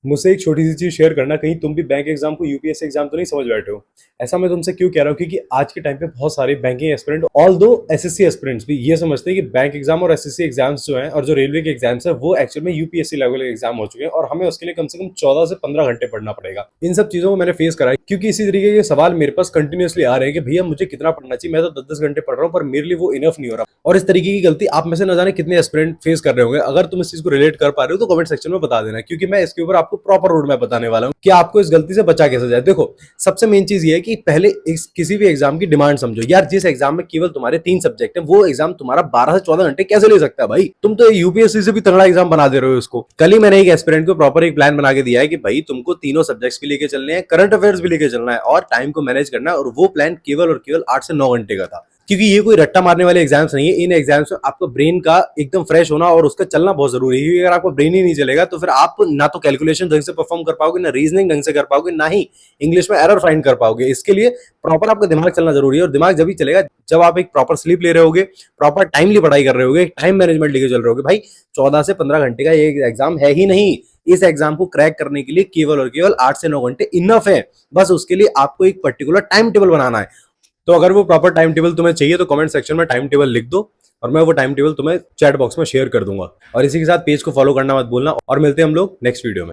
मुझसे एक छोटी सी चीज शेयर करना, कहीं तुम भी बैंक एग्जाम को यूपीएससी एग्जाम तो नहीं समझ बैठे हो। ऐसा मैं तुमसे क्यों कह रहा हूँ, क्योंकि आज के टाइम पे बहुत सारे बैंकिंग एस्पिरेंट, ऑल दो एसएससी एस्पिरेंट्स भी ये समझते हैं कि बैंक एग्जाम और एसएससी एग्जाम्स जो हैं और जो रेलवे के एग्जाम्स है वो एक्चुअल में यूपीएससी लेवल के एग्जाम हो चुके हैं और हमें उसके लिए कम से कम 14 से 15 घंटे पढ़ना पड़ेगा। इन सब चीजों को मैंने फेस करा है, क्योंकि इसी तरीके के सवाल मेरे पास कंटिन्यूसली आ रहे हैं कि भैया मुझे कितना पढ़ना चाहिए, मैं तो 10-10 घंटे पढ़ रहा हूँ पर मेरे लिए वो इनफ नहीं हो रहा। और इस तरीके की गलती आप में से न जाने कितने एस्पिरेंट फेस कर रहे होंगे। अगर तुम इस चीज को रिलेट कर पा रहे हो तो कमेंट सेक्शन में बता देना, क्योंकि मैं इसके ऊपर आपको प्रॉपर रोड मैप बताने वाला हूँ कि आपको इस गलती से बचा कैसे जाए। देखो, सबसे मेन चीज ये है कि पहले किसी भी एग्जाम की डिमांड समझो यार। जिस एग्जाम में केवल तुम्हारे 3 सब्जेक्ट है, वो एग्जाम तुम्हारा 12 से 14 घंटे कैसे ले सकता है भाई? तुम तो यूपीएससी से भी तगड़ा एग्जाम बना दे रहे हो इसको। कल ही मैंने एक एस्पिरेंट को प्रॉपर एक प्लान बना के दिया है कि भाई तुमको तीनों सब्जेक्ट्स भी लेके चलने हैं, करंट अफेयर्स भी लेके चलना है और टाइम को मैनेज करना है। और वो प्लान केवल और केवल 8 से 9 घंटे का था, क्योंकि ये कोई रट्टा मारने वाले एग्जाम्स नहीं है। इन एग्जाम्स में आपका ब्रेन का एकदम फ्रेश होना और उसका चलना बहुत जरूरी है, क्योंकि अगर आपका ब्रेन ही नहीं चलेगा तो फिर आप ना तो कैलकुलेशन ढंग से परफॉर्म कर पाओगे, ना रीजनिंग ढंग से कर पाओगे, ना ही इंग्लिश में एरर फाइंड कर पाओगे। इसके लिए प्रॉपर आपका दिमाग चलना जरूरी है, और दिमाग जब ही चलेगा जब आप एक प्रॉपर स्लीप ले रहे होगे, प्रॉपर टाइमली पढ़ाई कर रहे होगे, टाइम मैनेजमेंट लेके चल रहे होगे। भाई 14 से 15 घंटे का ये एग्जाम है ही नहीं। इस एग्जाम को क्रैक करने के लिए केवल और केवल 8 से 9 घंटे इनफ है। बस उसके लिए आपको एक पर्टिकुलर टाइम टेबल बनाना है। तो अगर वो प्रॉपर टाइम टेबल तुम्हें चाहिए तो कमेंट सेक्शन में टाइम टेबल लिख दो, और मैं वो टाइम टेबल तुम्हें चैट बॉक्स में शेयर कर दूंगा। और इसी के साथ पेज को फॉलो करना मत भूलना, और मिलते हैं हम लोग नेक्स्ट वीडियो में।